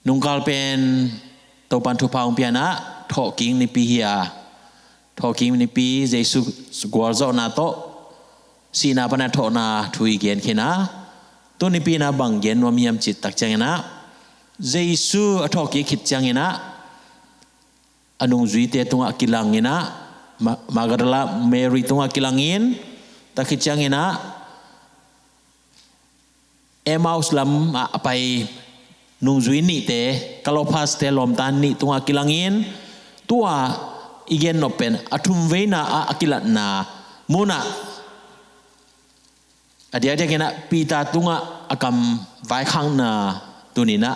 นุงกาลเป็นตัวปันทุพาวเปียนะทอกิงในปีเฮียทอกิงในปีเจสุกวาร์จนาโตสีนาปนัดทอนาทุยเกียนขีนะตัวในปีนาบังเกียนวมียมจิตตักจังนะเจสุทอกิขิดจังนะอนุจุยเตตุงกิลังนะมาการละเมริตุงกิลังอินตักขิดจังนะเอมาอุสลัมไปนุงจุยนี่เตkalau pas te lom tan ni tunga kilangin tua igen open atum veina akilat na muna adia kena pita tunga akam vai khang na tunina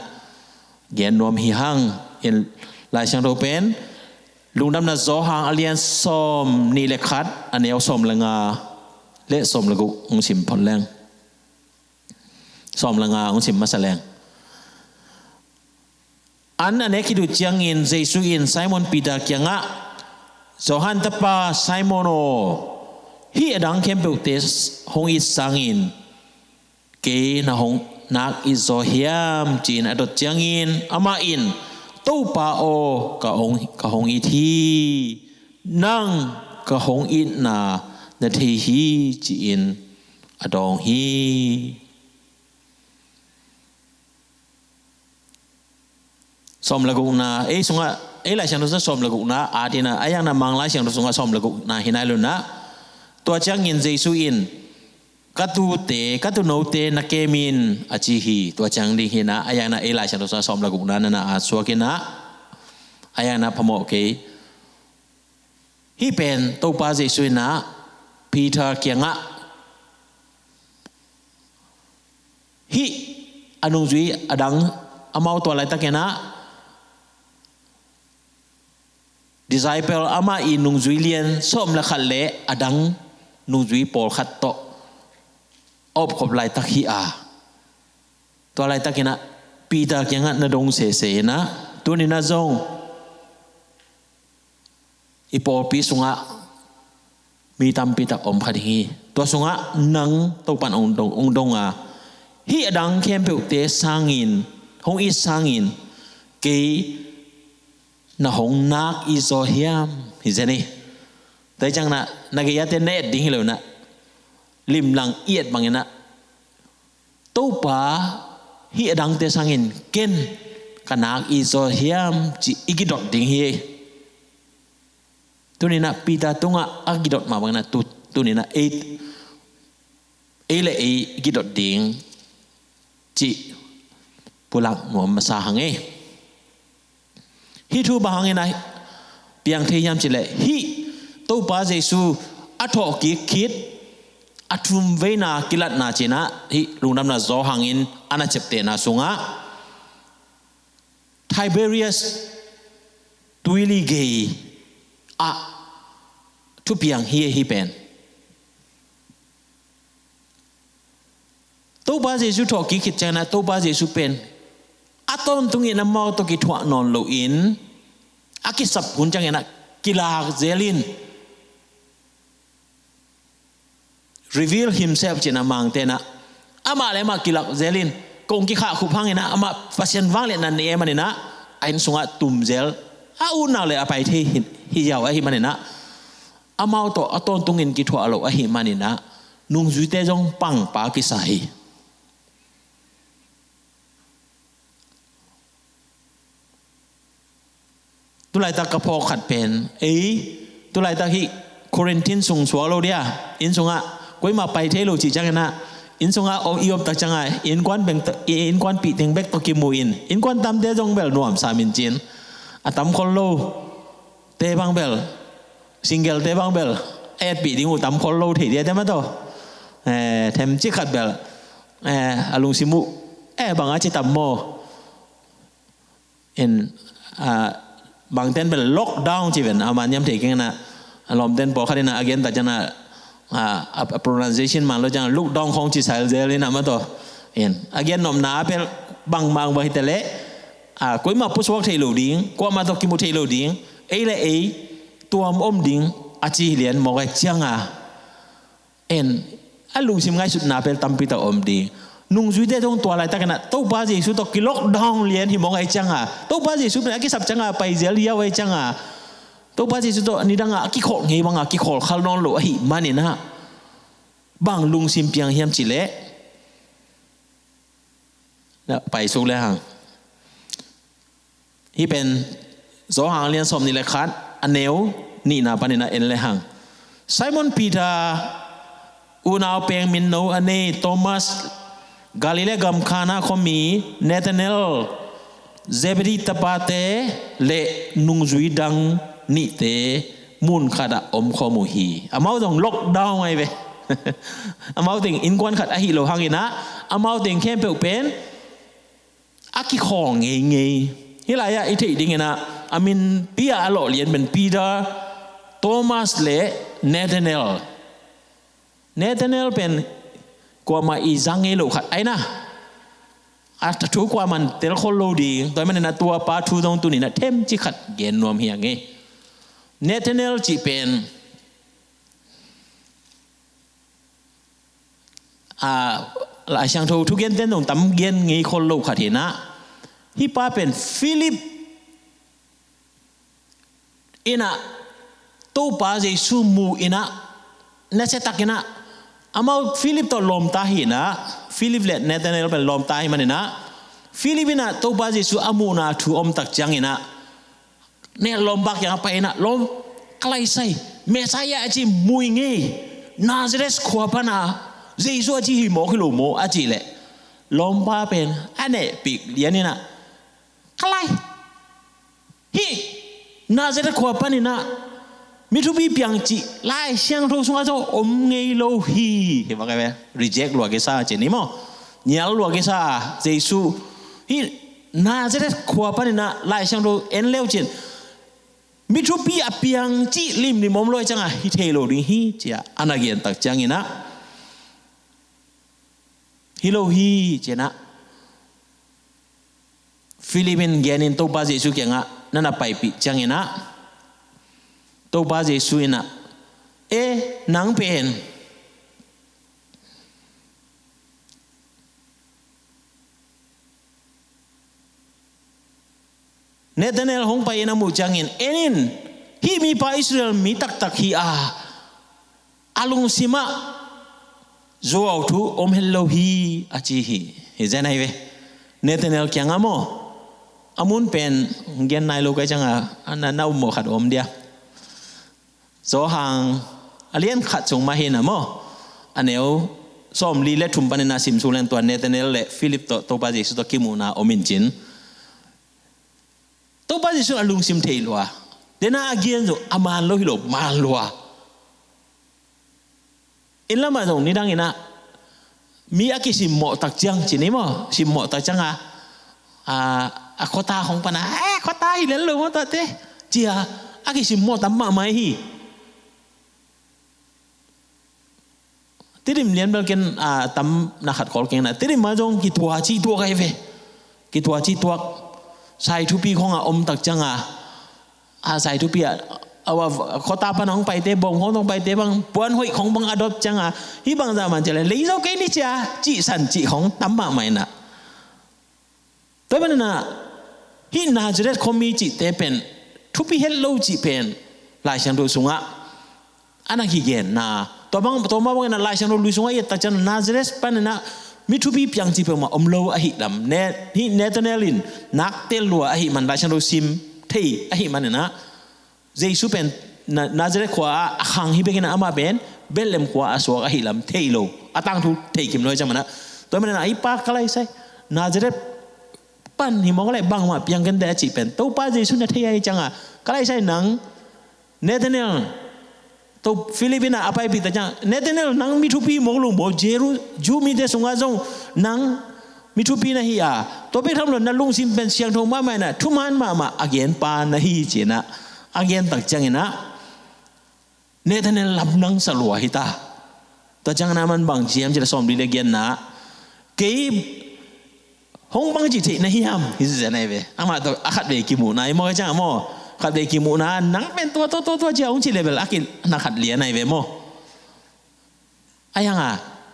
gen nom hi hang in lai sang ro pen lungdam na zo hang alian som ni le khat aneu som langa le som lagu ung sim phon leng som langa ung sim masalengอันนี้คิดดูจังอินเจสุอินไซมอนปีดาเกียงะโซฮันตปาไซมอนโอฮีดังเข้มเปิลเตสฮงอิสังอินเกนะฮงนักอิโซเฮียมจีนอดจังอินอามาอินตู้ปาโอกะฮงอิทีนังกะฮงอินนาเนทีฮีจีนอดองฮีสมละกุนาสงะหลายเสียงตัวสมละกุนาอาทินะยังนะมังหลายเสียงตัวสงะสมละกุนาหินัยลุนะตัวจังยินเจสุอินกัตุโนเตนักเกมินอาจิฮีตัวจังดีหินะยังนะหลายเสียงตัวสมละกุนานะอาสวกินะยังนะพมโอเคฮีเป็นตัวป้าเจสุอินะปีเตอร์เกียงะฮีอนุจุยอดังอามาตัวอะไรตะเกนะdisciple ama inung zuilian som la khalle adang nung zui pol khat to op khop lai tak hi a to lai takina pita kyanga na dong se na tuni na zong ipol pi sunga mi tam pita om khat hi to sunga nang to pan ong dong a hi adang kem pe te sangin hong i sangin ke na hong nak iso hiam hizani tai chang na nagaya te net ding hilo na lim lang iet bangena to pa hi adang te sangin ken kanak iso hiam chi igidot ding hi tunina pita tunga agidot ma bangna tunina ele igidot ding chi pulang mo masahang hi thu bahang na piang the yam chile hi to pa jesu atho ki khit athum veina kilat na china hi lungnam na zo hangin ana chepte na sunga Tiberius tuili ge a thu piang hi pen to pa jesu tho ki khit chana to pa jesu pen aton tungin na mau to ki thwa non lo in akisap kun chang ena kila zelin reveal himself china mang tena ama le ma kila zelin kong ki kha khu phang ena ama pasien wang le nan ne manina ain sunga tum zel a una le apai the hi yaw a hi manina amau to aton tungin ki thwa lo a hi manina nung zui te jong pang pa ki saiตุลายตากระพอขัดเป็นตุลายตาฮิโครินทินส่งสวโลเดียอินส่งอ่ะก้อยมาไปเทโลจีจังนะอินส่งอ่ะอีอมตักจังไงอินควันเบ่งอินควันปีเต็งเบกตกิมูอินควันตามเดจงเบลนวมสามินจีนอ่ะตามคนโลเตบังเบลซิงเกิลเตบังเบลปีดิ้งอูตามคนโลถี่เดียได้ไหมตัวเทมจิขัดเบลอลุงซิมุบางอาจิตามโมบางเต้นเป็นล็อกดาวน์จีเป็นอามันย้ำถึงกันนะลมเต้นพอเขาได้นะagainแต่จังนะpronunciation มันเราจังลูกดองของจีสายเจเลยนะมาตัวagain นมนาเป็นบางบางแต่เละก็มาพูดว่าเทโลดิ้งก็มาตัวกิมุเทโลดิ้งเลยตัวอมดิ้งอาจีเลียนมองไอ้จังลุงซิมง่ายสุดนาเป็นตั้มปีตาอมดิ้ง นุ่งจุดเด็ดตรงตัวอะไรตะกันนะตู้บ้าเยซูตกิโลกดองเลียนหิมองไอจังอ่ะตู้บ้าเยซูเป็นอะไรสับจังอ่ะไปเจริญไว้จังอ่ะตู้บ้าเยซูตัวนี่ดังอ่ะกี่คนไงบ้างอ่ะกี่คนข้าวนอนหลุยมันนี่นะบางลุงซิมเปียงเฮียมจิเล่แล้วไปสุกแล้วหังที่เป็นโซหางเรียนสมนี่แหละครับอันเนวนี่นะปานี่นะเอ็นเลยหังไซมอนปีเตอร์อูนาวเปียงมินโนอันนี้โทมัสกาลิเลกัมคานาคอมีเนธาเนลเซเบรีตาปาเตเลนุงจุยดังนิเตมุนขัดอมขมุฮีอามาต้องล็อกดาวน์ไงเว้อามาต้องอินกวนขัดอหิโลหังอินะอามาต้องเข้มเปลวเป็นอากิของเงี้ยที่ไรอะอีที่ดิ้งนะอามินปีอาโลเลียนเป็นปีเตอร์โทมัสเลเนธาเนลเป็นกว่ามาอีจังเงลูขัดไอ้นะอาจจะถูกกว่ามันเตลโคโลดีโดยมันในตัวปาทูตรงตัวนี้นะเทมจิขัดเกณฑ์รวมเฮียงเงเนธาเนลจีเป็นหลายช่างทูทุกเกณฑ์เต้นตรงตั้มเกณฑ์เงยคนลูขัดเห็นนะฮิป้าเป็นฟิลิปอินะตู้ป้าเจซูมูอินะนั่นเสตักอินะอามาฟิลิปตัวลมตาหินะฟิลิปเล็ดเนธาเนลเป็นลมตาหิมันนะฟิลิปนะตู้ป้าเจซูอามูนาทูอมตักจังอินะเนี่ยลมบักยังไปนะลมใกล้ใส่เมสายาจีมุยเงยนาซาเรสขวบนะเจซูจีหิโมกิโลโมอาจีเล่ลมป้าเป็นอันเนปิกเดียนี่นะใกล้ฮินาซาเรสขวบนี่นะมิทุบีเปียงจีไล่เชียงทุกส่วนก็อมเงยโลฮีเห็นไหมครับ reject ลัวเกซ่าเจนี่มั้งเนี่ยลัวเกซ่าเจสูฮีน่าจะได้ขวบนี่นะไล่เชียงทุกเอ็นเลวเจนมิทุบีอเปียงจีลิมนี่มอมลอยจังอ่ะฮิเทโลดิฮีเจ้าอันนั้นเกี่ยนตักจังงี้นะฮิโลฮีเจนะฟิลิปปินส์เกี่ยนินตัวบ้าเจสูเกี่ยงอ่ะนั่นน่ะไปปีจังงี้นะตัวบ้าเจสุนะหนังเป็นเนธาเนลหงไปนะมูจังอินนินฮีมีพระอิสราเอลมีตักฮีอาลุงซิมาโจเอาทูอมเฮลโลฮีอาจีฮีเห็นไหมเว้เนธาเนลเกี่ยงอะโมอามุนเป็นเกียนนายโลกจังอะอันนั้นน่าอุโมขัดอมเดียโซหังอเลียนขัดจงมาเห็นนะโมอันเนวส้มลีเล็ทุ่มปันนาซิมซูเลนตัวเนธาเนลและฟิลิปตัวบาจิสุตกิมูนาอมินจินตัวบาจิสุอลุงซิมเทลัวเดน่าอาเกียนजोอามานโลหิโลมานลัวอินละมาตรงนี้ดังอินะมีอากิสิมโมตักจังจินี่โมสิมโมตักจังโคตาของปนะโคตาฮิเลนลูมาตัดเตเจียอากิสิมโมตัมมาไม่ฮีที่ริมเลียนเบลเกนตั้มนักขัดขอลเก่งนะที่ริมมาจงกิตัวจีตัวไงเวกิตัวจีตัวใส่ทุปีของอมตักจังใส่ทุปีเอาว่าเขาตาปนองไปเตะบงของต้องไปเตะบางปวนหอยของบางอดอบจังที่บางzamanจะเลยลีโซเกนี่จ้าจีสันจีของตั้มมาไม่นะแต่มันน่ะที่นาจเรตคอมีจีเตเป็นทุปีเฮลโลจีเป็นหลายเชิงดูสูงอันนั้นกี่เกณฑ์นะตัวบางวันนั้นหลายช่างรู้สึกว่าตัดจันนาซาเรสปันนะมิทุบีเพียงจีบมาอมโลอหิลำเนธาเนลินนักเตลัวอหิมันหลายช่างรู้ซิมเทอหิมันนะเจสุเป็นนาซาเรสขวาขังฮิเบกินอามาเป็นเบลเลมขวาสวกอหิลำเทโลตั้งทุเทกิมเลยจังมันนะตัวมันนะไอ้ปากอะไรใช่นาซาเรสปันหิมองอะไรบางมาเพียงกันแต่จีเป็นตัวป้าเจสุนเทยจังอะไรใช่หนังเนธาเนลตัวฟิลิปปินส์apa ituจังเนธาเนลนังมิทุปีมองลงบ่เจรูจูมีแต่สงอาจงนังมิทุปีนะฮีตัวไปทำหล่นนั่นลุงซิมเป็นเสียงทงมาไม่นะทุมันมาอาเกนปานะฮีเจนะอาเกนตักจังนะเนธาเนลลำนังสลัวฮิตาตัวจังนามันบางเจียมจะสอมดีเลเกนนะเก็บห้องบางจิตนะฮียมฮิจะไหนเวอามาตัวอาคัดเวกิมูนะไอ้โมจังโมขัดเดกิมูนานังเป็นตัวเจ้าองค์ชิเลเบลอากินนักขัดเลียนไอเวโมไอ้ยัง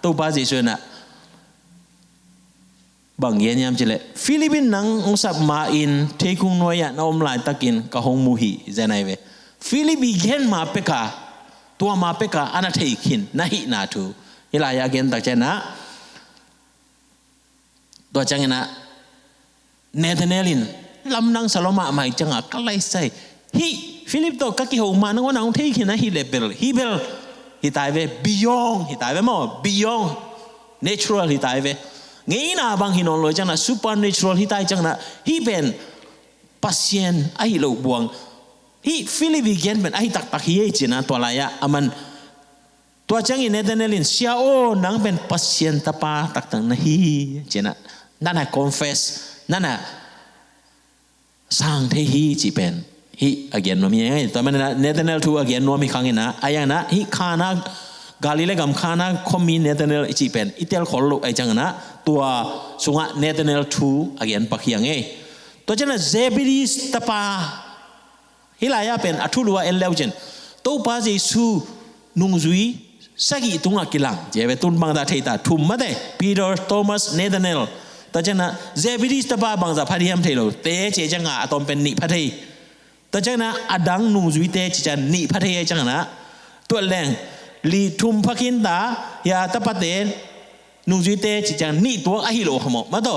ตัวบาจิชนะ บางเย็นยามเจเลฟิลิปปินส์นังองสับมาอินเทคุงน้อยน้อมลายตะกินกะหงมูฮีเจนไอเวฟิลิปปินส์เย็นมาเปกาตัวมาเปกาอันนั้นเทคินนาฮินาทูฮิลายาเกนตักเจนะตัวจังนะเนเธอร์แลนด์ลำนังสลมาไม่จังอ่ะก็เลยใส่ฮิฟิลิปโตก็กี่หงมานึกว่าน้องเทคินนะฮิเลเบลฮิเบลฮิตายเวบิยองฮิตายเวมั้งบิยองเนเชอรัลฮิตายเวงี้นะบางฮินอนลอยจังนะซูเปอร์เนเชอรัลฮิตายจังนะฮิเป็นพัศยันไอ้ลูกบวงฮิฟิลิปปินส์เป็นไอ้ตักตักฮิเอจินะตัวลายะอามันตัวจังอินเนเธอร์แลนด์เชียโอนังเป็นพัศยันตะปาตักตังนะฮิจินะนั่นน่ะคอนเฟสนั่นน่ะสร้างเทฮีจีเป็นฮิอาเกียนโนมีไงตัวมันเนเธอร์แลนด์ทูอาเกียนโนมีครั้งนี้นะอายังนะฮิคานะกาลิเลกัมคานะคอมมีเนเธอร์แลนด์จีเป็นอิตาลีขอลุไอจังนะตัวสุงะเนเธอร์แลนด์ทูอาเกียนปักยังไงตัวจังนะเซบิริสตาปาฮิลายาเป็นอัทุลัวเอลเลวเจนตัวป้าเจสูนุงซุยสักอีตุงอากิลังเจเวตุนบังดาเทตาทุ่มมาเดปีเตอร์โทมัสเนเธอร์แลนด์ตัวจังนะเซบิริสตาปาบังดาพัดยามเทโลเตเจจังอะตอมเป็นนิพัดเทตัวจังนะอดังนุงซุยเตจิจันนิพัดเทจังนะตัวแรงลีทุมพักินตายาตะปะเตนุงจุยเตจิจังนี่ตัวอหิโลขโมมาโต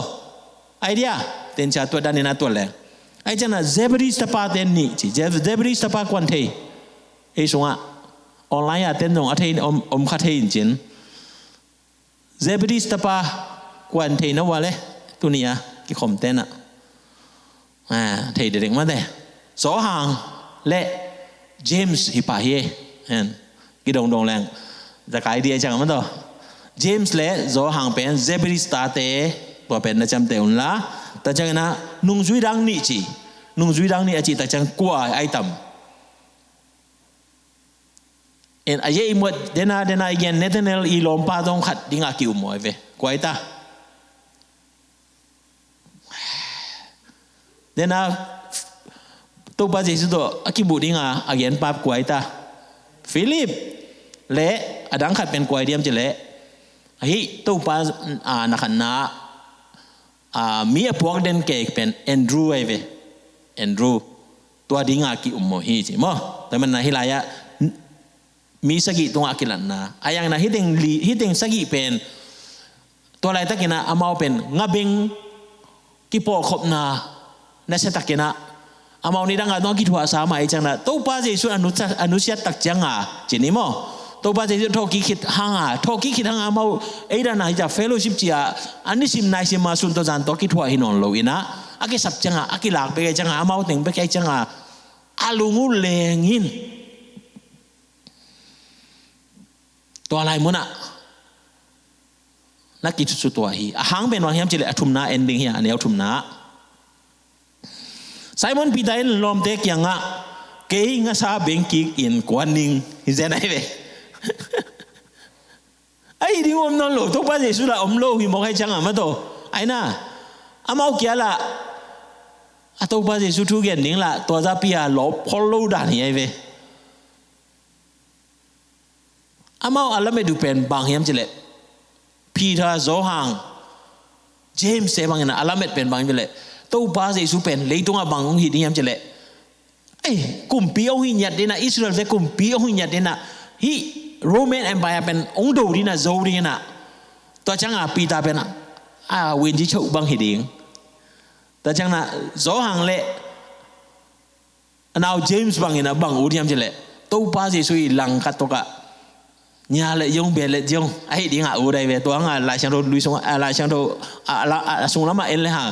ไอเดียเต็นชาตัวดันนี่นะตัวแรงไอจังนะเซบริสตาปาเตนนี่จิเซบริสตาปากวนเทไอสงะออนไลน์อะเต็นตรงอะเทนอมคาเทนจินเซบริสตาปากวนเทนะวะเลยตัวนี้อะกี่ขมเต้นอะเทเด็กมาเตสอหางและเจมส์ฮิปาเฮเห็นกี่ดงแรงจะขายดีจังมั้งตัวเจมส์เล่โจหังเป็นเซบริสตาเต้ตัวเป็นนะจำเตอุนละแต่จังนะนุ่งจุยดังนี่จีนุ่งจุยดังนี่อาจีแต่จังกลัวไอ้ต่ำเอ็นอาเย่หมดเดน่าอีกเนเธอร์แลนด์อีลมปาตรงขัดดิ้งอาคิวมวยเว้กวยตาเดน่าตัวป้าเจสุดอาคิบุดิ้งอาเย็นปาบกวยตาฟิลิปเละอดังขัดเป็นกวยเดียมจะเละเฮ้ยตู้ป้านักหนามีพวกเด่นเก่งเป็นแอนดรูไอเวแอนดรูตัวดิ้งอากิอุโมฮีจิมั้งแต่มันนะฮิลายะมีสกิตรงอากิลันนะอายังนะฮิติงสกิเป็นตัวอะไรตะกินะอามาเป็นงาบิงกิโปขบนาเนสตะกินะอามานี่ดังอาต้องกิทัวสามัยจังนะตู้ป้าเจสุอนุเชียตักจังจีนี่มั้งตัวป้าเจสุทอกิคิดหางทอกิคิดหางอามาไอ้ด้านไหนจะเฟลโลชิพจีอันนี้สิมนายสิมาสุนทรจันทอกิทัวหินอนโลอินะอากิสับจังอากิหลักไปจังอามาถึงไปแค่จังอาลุงูเลงินตัวอะไรมั้งน่ะนักกิจสุดตัวฮีหางเป็นวันที่ทำจิเลทุมนาเอนดิ้งเฮียอันนี้เอาทุมนาไซมอนปีเตอร์ลอมเตกยังเกย์งาซาเบงกิกอินกวนนิงฮิเซนไอเวไอ้ดิวอมนอนโลทุกปัจจัยสุดละอมโลหิมอกให้จังมาโตไอ้น่ะอามาเกี่ยละทุกปัจจัยสุดทุกอย่างนิ่งละตัวจะพิอาลบพอลโลดานี่ไอเวอามาอัลลัมไม่ดูเป็นบางเฮียมจิเลพีเตอร์โซฮังเจมส์เซบังนะอัลลัมเป็นบางจิเลตัวป้าเจสุเป็นเลยตรงบางองค์หินยังจะเละไอ้กลุ่มปีองค์หินยัดเดนะอิสราเอลจะกลุ่มปีองค์หินยัดเดนะฮีโรมันเอ็มไพร์เป็นองค์ดูดีนะโจดีนะตัวจังปีตาเป็นเวนจิโชบางหิดิงตัวจังนะโจหังเละนาวเจมส์บางหินะบางอุดยังจะเละตัวป้าเจสุหลังกัดตัวกะเนี่ยเลยยงเบลเลยยงไอ้ดิงอุได้เวตัวลายช่างโดลุยส่งลายช่างโดส่งละมาเอ็นเลยฮะ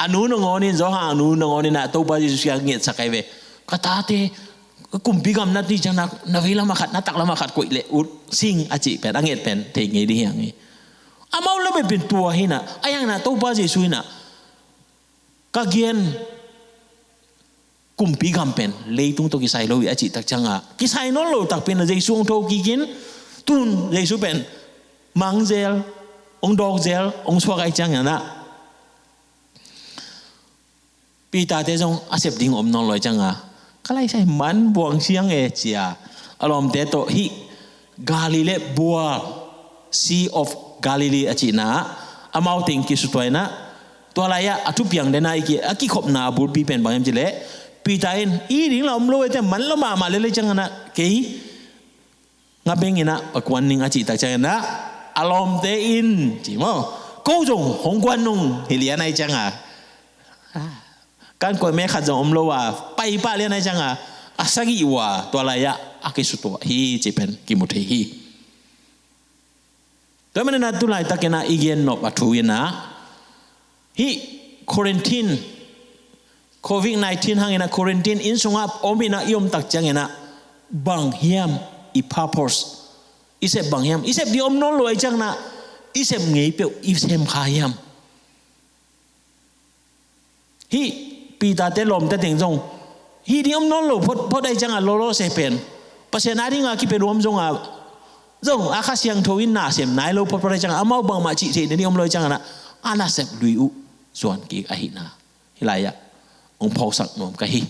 อนุนงอนี่จ้าหาอนุนงอนี่นะตัวป้าจิสุยาเงียบสักไอเวก็ตาเตกุมปีกำนัดนี่จังนักนาวิลามาขัดนัดตักละมาขัดกุยเลอุดซิงอาจิเป็นอังเงียบเป็นเทงไงดีอย่างนี้อามาแล้วไม่เป็นตัวหินะไอ้ยังนะตัวป้าจิสุยนะก็เกียนกุมปีกำเป็นเลยตุ้งตัวกิไซโลวิอาจิตักจังกิไซนอลโลตักเป็นจิสุงโตกิกินตุนจิสุเป็นมังเซลองดอกเซลองสวกไอจังอย่างนั้นปีตาเตจงอาเสพดิ้งอมนอนลอยจังก็เลยใช่มันบวงเสียงเจียอารมณ์เตโตฮิกาลิเลบัว Sea of Galilee อาจินะ amau ting ki sutoi na to la ya atu piang de na ki aki khop na bur pi pen bang jile pi tain I ding la lo te man lo ma le chang na ke nga beng ina akwan ning achi tak chang na alom te in chi mo ko jong hong kwan nung hi lia nai chang kan ko me kha jong lo wa pai pa lia nai chang asagi wa to la ya aki suto hi chi pen ki mu the hi to man na tu lai takena igen no pathu ina hi quarantine COVID-19 hangena quarantine in sunga omina yom tak changena bang hiam I purpose isep bang hiam isep di om non loi chang na isep ngei pe isem kha hiam hi pi ta te lom te ting jong hi di om non lo phot dai chang lo lo se pen pasen ari nga ki pe rom jong jong akha siang thoin na sem nai lo phot dai chang amau bang ma chi se ni om loi chang na ana sep lui u suan ki a hi na hilaya ong phau sak nom ka hi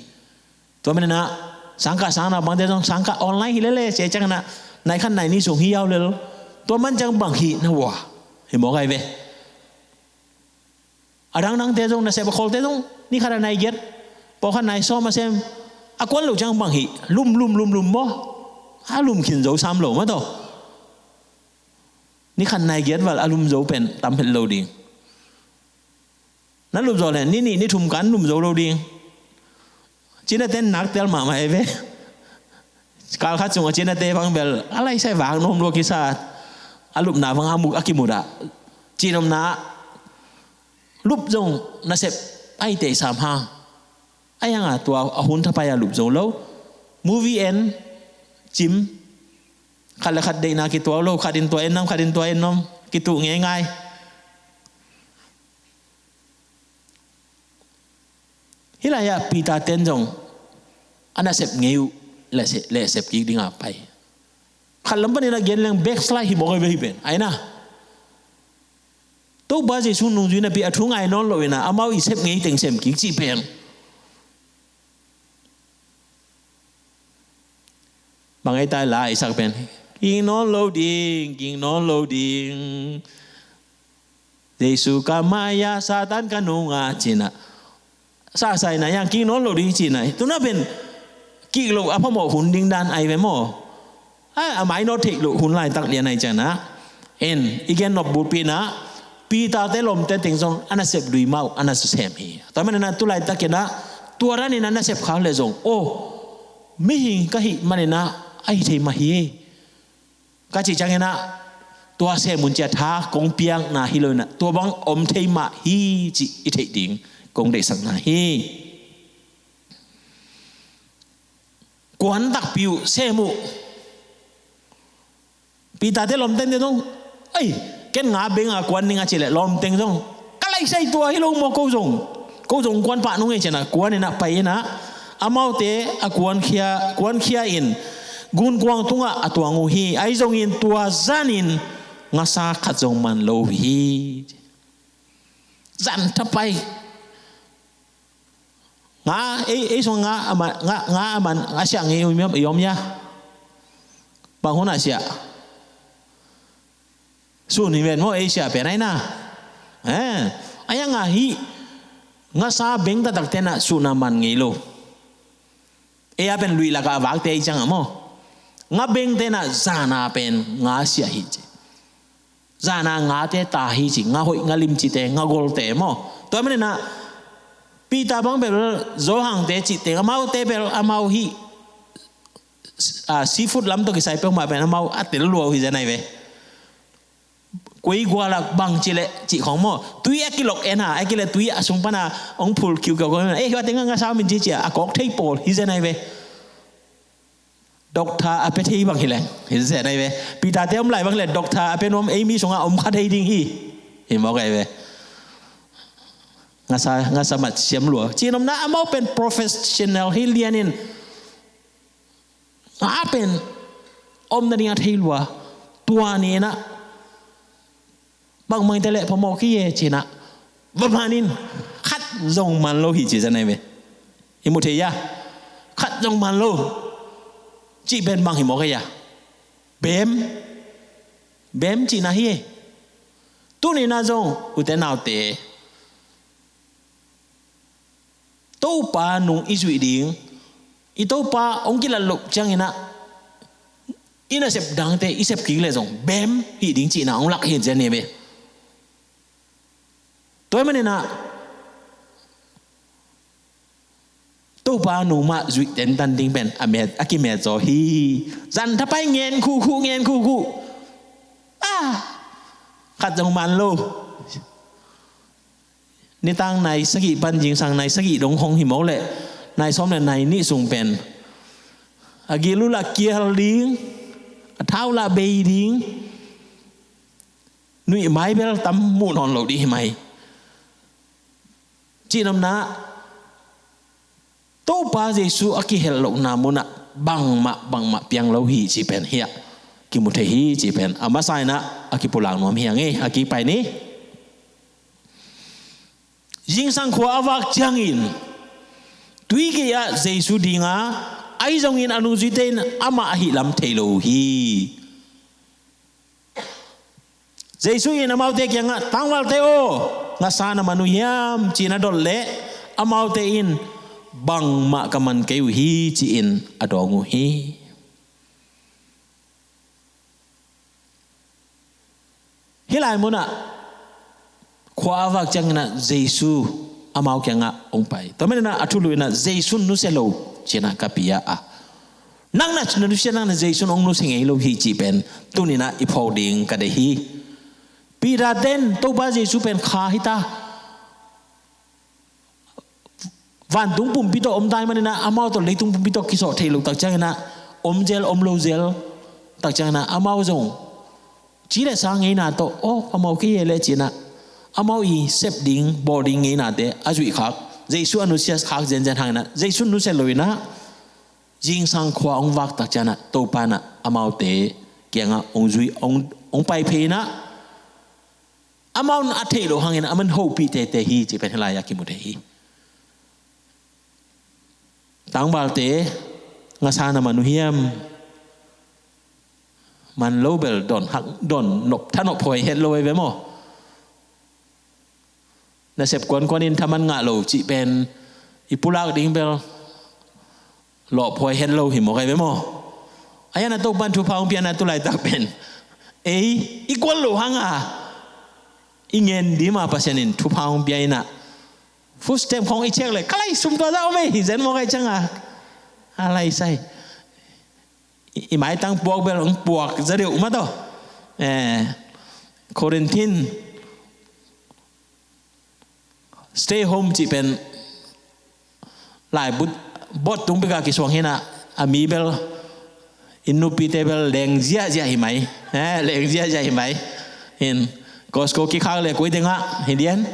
to men na sangka sana bang te jong sangka online hi le se chang na nai khan nai ni sung hi yaw le to man chang bang hi na wa hi mo kai ve adang nang te jong na se ba khol te jong ni khara nai get po khan nai so ma sem akwan lo chang bang hi lum mo ha lum khin zo sam lo ma to ni khan nai get wal alum zo pen tam pen lo dingนั้นลุมโจเลยนี่ทุ่มกันลุมโจเราดีจีน่าเต้นนักเตลมาไม่เว้การคัดจงจีน่าเต้ฟังเบลอะไรใช่วางนมโลกิสาอาลุมนาฟังอามุกอากิมุดะจีนมนาลุบจงน่าเสพไอเตะสามห้าไอยังตัวหุ่นทัพยาลุบจงแล้วมูวี่เอ็นจิมขัดละขัดเดนากิตัวโลขัดดินตัวเอ็นน้ำขัดดินตัวเอ็นน้ำกิตุง่ายฮิลายาปีตาเต้นจงอันนั้นเสพเงี้ยวและเสพกิ๊กดิ้งอาไปขันลำพันนี่นะเกณฑ์เรื่องแบ็กสไลด์ฮิบอกให้เป็นไอ้นะตัวบ้าจะชุนนุ่งจุนนะปีอัฐุงไอ้นอนเลยนะอามาอีเสพเงี้ยเต็งเสพกิ๊กจีเป็นบางไอ้ตายหลายสักเป็นกิงนอนโลดิ้งเยซูกามายาซาตานกันนุงอาจินะซาใส่นะยังกินน้องโลดีจีนะตัวนั้นเป็นกิโลอ่ะพ่อหมอหุ่นดิ้งดันไอไปหมอหมายโนติกลูหุ่นลายตักเรียนในจังนะอีกแค่นบบูปีนะปีตาเตลมเตติงซงอันนั้นเสพดุยเมาอันนั้นเสพฮีแต่มันนั้นตัวลายตักนะตัวนั้นนี่นั้นเสพเขาเลยซงโอ้ไม่หิงก็หิมันนะไอเทมาฮีก็จีจังนะตัวเสพมุนเจท้ากงเปียงนะฮิโลนะตัวบังอมเทมาฮีจีอิเทดิงกงได้สักนาฮีกวนตักปิวเสมุปีตาเตลมเต้นเดงเอ้ยเก่งงาเบงกวนนิงอาเจเลลมเต้นจงก็ไล่ใส่ตัวให้ลงมอโกจงกวนปะนุ่งเอเจนะกวนนี่นะไปนะอามาเตกวนเคียอินกุนกวางตุงะตัวงูฮีไอจงอินตัวจันินงาซาขัดจงมันโลฮีจันทับไปงาสงงามันเสียงงี้ยอมยาบางคนอาเซียส่วนนี้เป็นว่าเอเชียเป็นไงนะไอ้ยังไงงาซาเบงตัดเตนะสุนามันงี้โลเป็นลุยละกาวักเตยจังอ่ะมั้งงาเบงเตนะจานาเป็นงาเสียฮิจิจานางาเตตาฮิจิงาหอยงาลิมจิเตงาโกลเตมั้งตัวมันนะปีตาบังเบลโจหังเตจิเตอามาเตเบลอามาฮีซีฟู้ดล้ำตัวกิไซเปิลมาเป็นอามาอัดเตลลัวฮิจะไหนเว้กุยกัวละบังจิเลจิของหม้อตุยกิโลเอ็นไอกิเลตุยอสุงปนาองพูลคิวกับคนว่าเต็งงาสาวมินจิอ่ะกอกเทยโปลฮิจะไหนเว้ด็อกเตอร์อเปเทยบังฮิเลฮิจะไหนเว้ปีตาเตอมไหลบังเลยด็อกเตอร์อเปนอมเอมี่สงอาอมคาเทยดิ้งฮีเห็นบอกไงเว้งาสมัดเสียมหลัวจีนอมนะอามาเป็น professional ให้เรียนเป็นอมนันยาเทลัวตัวนี้นะบางเมืองแต่ละพอมอขี้เย่จีนะประมาณนี้คัดจงมันโลหิตจีจะไหนเว้หิมุเทียคัดจงมันโลจีเป็นบางหิมอกยาเบมจีนะเฮต tu ni na zong u te nau te to pa nung isui ding ito pa ong kila lok chang ina sep dang te isep ki le zong bem hi ding chi na ong lak hin zen ne be toy man na to pa nung ma zui ten tan ding ben a me a ki me zo hi zan tha pai ngen khu khát dòng man lô ni tang này sắc kỹ ban jing sang này sắc kỹ đông hong hi máu lệ này xóm này ni sung pen agilu là kia liếng thao là bê liếng nuôi máy bé tắm muộn hòn lẩu đi mày chị năm ná tô ba Giêsu aki hel lẩu nam mona bằng mạ piang lẩu hi chị pen hiya ki mu the hi chị pen ama sai na aki pulang nom hiang aki pai ni jing sang khwa awak changin tui ke ya Giêsu dinga ai jong in anu jiten ama hi lam thelo hi Giêsu in amau te kyanga tangwal te o nga sana manu yam china dol le amau te in bang ma kaman keu hi chi in adongu hi hilai muna khwa awak changna Giêsu amau kyanga ong pai tamena athulu na Giêsu nu selo china kapia a nang na chunu siya na Giêsu ong nu singei lo hi chi pen tunina iphoding ka de hi pira den to ba Giêsu pen kha hita van tung pum pito om dai manina amau to le tung pum pito kiso thelo tak changna om gel om lo gel tak changna amau jong chỉ là sang ngày nào to amau kia le china amau i sep ding boarding ngày nào te azui khak Giêsu anu sia khak zen zen hang na Giêsu nu se loina jing sang khwa ong wak tak chana to pa na amau te kianga ong zui ong pai phe na amau na the lo hangin aman ho pi te hi chi pen hlaya ki mu te hi tang bal te nga sa na manu hiam man lobel don nop thanop phoi het loi ve mo na sep kon in thaman nga lo chi pen ipulak ding bel lo phoi het lo hi mo kai ve mo ayana to ban thu paung pian na tu lai tak pen equal lo hanga ingen di ma pasenin thu paung pian na full step khong i check le kalai sum to da me hi zen mo kai changa alai sai i mai tang puak bel ong puak zariu ma to Corinthine stay home chi pen lai bot tung bega ki swang hena ami bel inu pitebel leng zia hi mai leng zia hi mai in Costco ki khang le koi denga hidian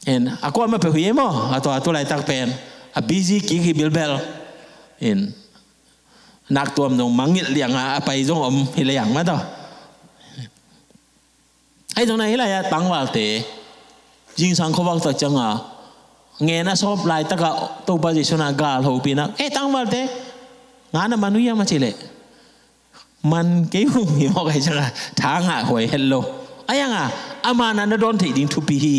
en ako ma pe huye mo ato lai tak pen a busy ki bilbel in nak tuam nong mangit liang pai jong om hilayang ma to ai jong này là tang wal te jing sang khowak ta changa nghe na sop lai ta ka to ba ji suna gal ho pi na tang wal te nga na manu ya ma chile man ke hu mi mo kai changa tha nga hoi hello ayanga amana na don thei ding thu pi hi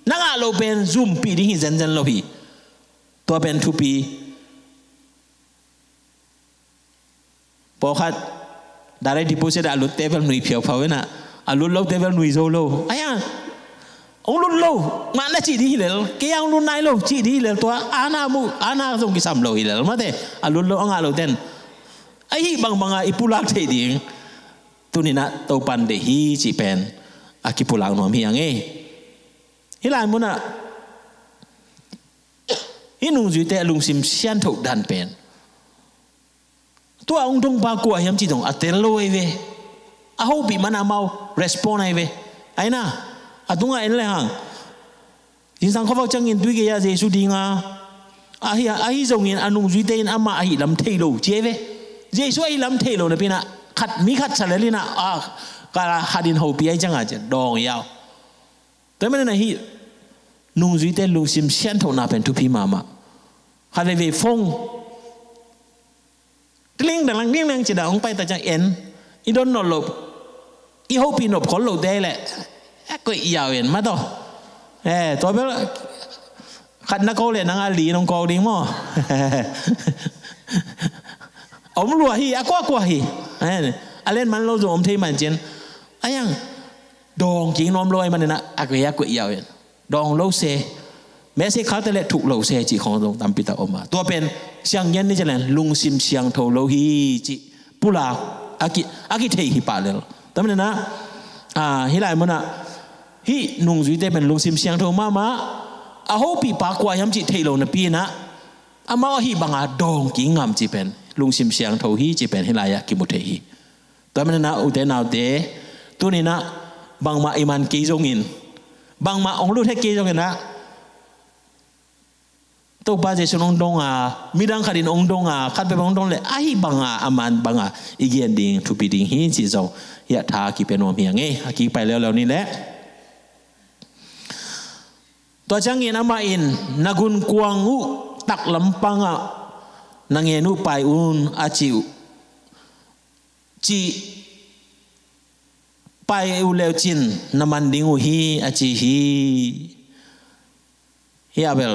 na nga lo pen zoom pi ding hi zen lo hi to pen thu pi pokhat direct deposit alut table nui phiau phau na alut lo table nui zo lo aya ong lut lo ma na chi di le ke yang lu nai lo chi di le to ana song ki sam lo hi le ma te alut lo anga lo ten ai bang ipulak the ding tunina to pan de hi chi pen akipulang nom hi ang hilai muna inung ju te lung sim sian thok dan pen tua ông dong ba kwa hiam chi dong atel lo ve a ho bi mana mau respond ai ve ai na adunga en le hang jin sang kho chang in tui ke ya Giêsu dinga a hi zong in anung ju te in ama a hi lam thei lo che ve Giêsu ai lam thei lo na pina khat mi khat salali na ka hadin ho pi ai chang a che dong yao te men na hi nung ju te lu sim sian tho na pen tu pi mama ha ve phong Linh đằng linh chỉ đạo ông bay tại chẳng en, ý đón nọ lộp, อีเขาปีนบคนหลุดได้แหละก็ยาวเห็นมาต่อตัวเบลขัดนักเขาเลยนังอาลีน้องกอดิ้งมั้งอมรัวฮีกว่าฮีอะไรมันเราจะอมที่มันเจนอะไรยังดองจริงน้อมลอยมันนะกวยกวยยาวเห็นดองโลเซแม้สิเขาแต่ละถูกโลเซจีของตรงตามปิตาออกมาตัวเป็นเสียงเย็นนี่จะเล่นลุงซิมเสียงโทโลฮีจีปุลาอากิเทฮิปาเลลแต่มันนะฮิไลมันนะฮินุ่งจุดเด่เป็นลุงซิมเสียงโทมาอาหูปีปากว่าย้ำจีเทโลนปีนะอามาฮิบังอาดองกิงามจีเป็นลุงซิมเสียงโทฮีจีเป็นฮิไลยะกิมุเทฮีแต่มันนะอุเทนเอาเดตัวนี้นะบางมาอิมันกีจงอินบางมาองค์ลูกเทกีจงอินนะตัวป้าเจชนองดงมีดังขัดินองดงขัดไปองดงเลยไอ้บางอามันบางอีเกียนดิ่งทุบดิ่งหินจีจงยะทากีเป็นวมเฮียงกีไปแล้วนี่แหละตัวจังอินอามาอินนักุนกวางอุตักลำปังนังเงินุไปอุนอาจิวจีไปอุเลวจินน้ำมันดิ่งอุฮีอาจิฮีเฮียเบล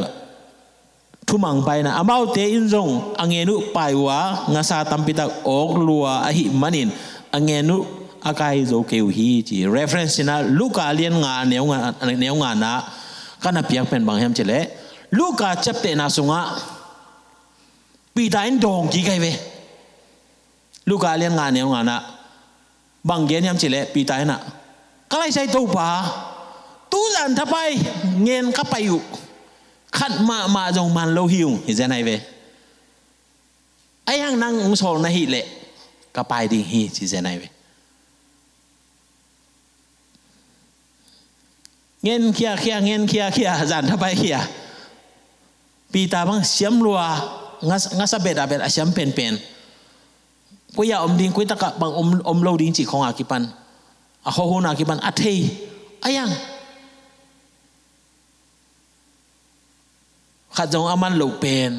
ทุมังไปนะอามาเตอินจงอังเงนุไปวะงาซาตัมปิตาออกลัวอหิมันินอังเงนุอากายโจเกวฮีจี reference นะลูกาเลียนงานเนียวงานนะกันนับยังเป็นบางแห่งเจเลลูกาจับเตนาสุงะปีตาอินดองกี่ไงเวลูกาเลียนงานเนียวงานนะบางเงี้ยเจเลปีตาอินะก็เลยใช้ตัวป่าตู้จันทับไปเงินก็ไปอยู่ขัดมาจงมันโลหิวเห็นใจไหนเวไอ้ยังนั่งองศรนะฮิเละก็ไปดิ่งฮิเห็นใจไหนเวเงินเคียเงินเคียจันทับไปเคียปีตาบังเสียมรัวงัสเบ็ดอาเสียมเป็นกูอยากอมดิ่งกูตะกับบางอมโลดิ่งจีของอากิปันเขาหูอากิปันอัฐิไอ้ยังขัดจงอามันหลุดเป็น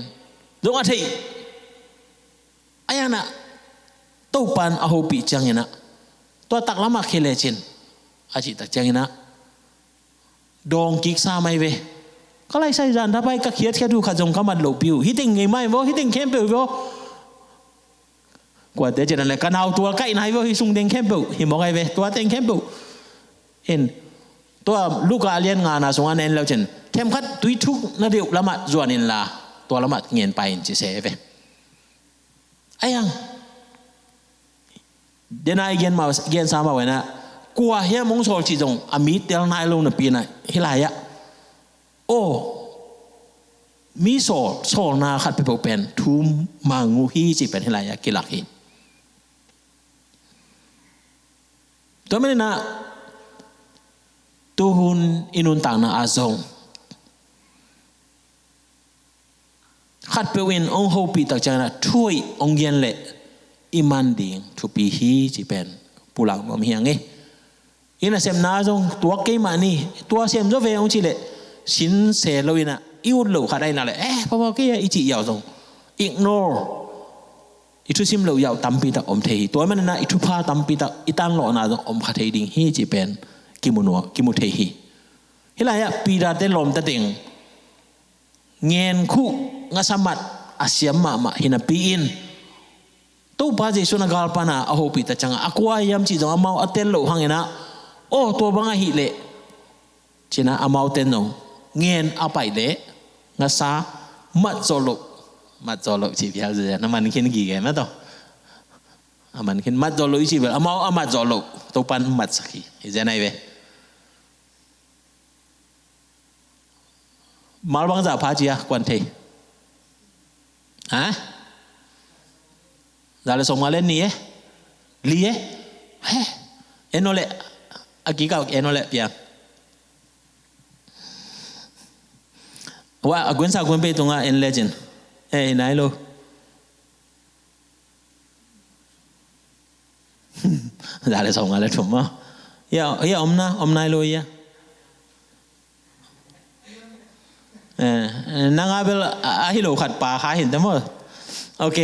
จงอาทิไอ้ยังน่ะตู้ปันอาหูปีจังยังน่ะตัวตักละมาเคเลจินอาจิตักจังยังน่ะดองกิกซาไม่เวก็เลยใส่จานถ้าไปก็เขียนแค่ดูขัดจงเขามันหลุดปิวฮิติงไงไม่บ่ฮิติงเข้มปิวบ่กว่าเดี๋ยวจะนั่นแหละกันเอาตัวใกล้ไหนบ่ฮิซุงเด้งเข้มปิวฮิมบอกไงเวตัวเด้งเข้มปิวเห็นตัวลูกอาเลียนงานนะส่งอันนั้นแล้วเช่นเข้มขัดตุยทุกนาเดียวละมัดจวนนินลาตัวละมัดเงียนไปจีเสฟไอ้ยังเดี๋ยวนายเงียนมาเงียนสามมาไว้นะกลัวเฮียมงโซลจีจงอามิเตลนายลงในปีน่ะฮิลายะโอ้มีโซลนาขัดไปเป็นทุ่มมังงูฮีจีเป็นฮิลายะกิลักฮีตัวไม่ได้นะตูหุนอินุนต่างนาอาซงขัดเปวินองโฮปีตักจังนะช่วยองเย็นเละอิมันดิ่งทุปีฮีจีเป็นปุลังมะเมียงอินะเซมนาจงตัวเกมานี่ตัวเซมโจเวองจีเละสินเสลวินะอิวโลขัดได้นั่นแหละพอเกี่ยอิจิยาวจง ignore อิทุซิมโลยาวตัมปีตักอมเทฮีตัวมันนะอิทุพาตัมปีตักอิตันโลนาจงอมขัดเทดิ่งฮีจีเป็นกิมุเทฮีฮิลายะปีดาเตลมตะติงเงินคู่งาสมัดอาเซียมมาหินาปีอินตู้ป้าเจสุนักกาลปานาอาโฮปีตะจังอากวายามจีจงอามาอัตเตลโลหังเงนะโอ้ตัวบังอาฮิเลจีนะอามาอัตเตนนงเงินอาไปเลงาซามัดโจโลจีบยาวเสียน้ำมันขึ้นกี่แกมั้ยต่ออามันขึ้นมัดโจโลจีบอามาอามัดโจโลตัวปันมัดสักทีเห็นไหมเว้มาบังจ่าพาจีอะกวนเทฮะจะเลยส่งมาเล่นนี่ลีเฮ้เอ็นโนเล่อากิกาเอ็นโนเล่เปียว่าอากวนสากวนไปตรงเอ็นเลจินไหนโลจะเลยส่งมาเล่นผมอ่ะอย่าอมนายโลยนางอาเบลอาฮิโลขัดป่าหาเห็นแต่หมดโอเค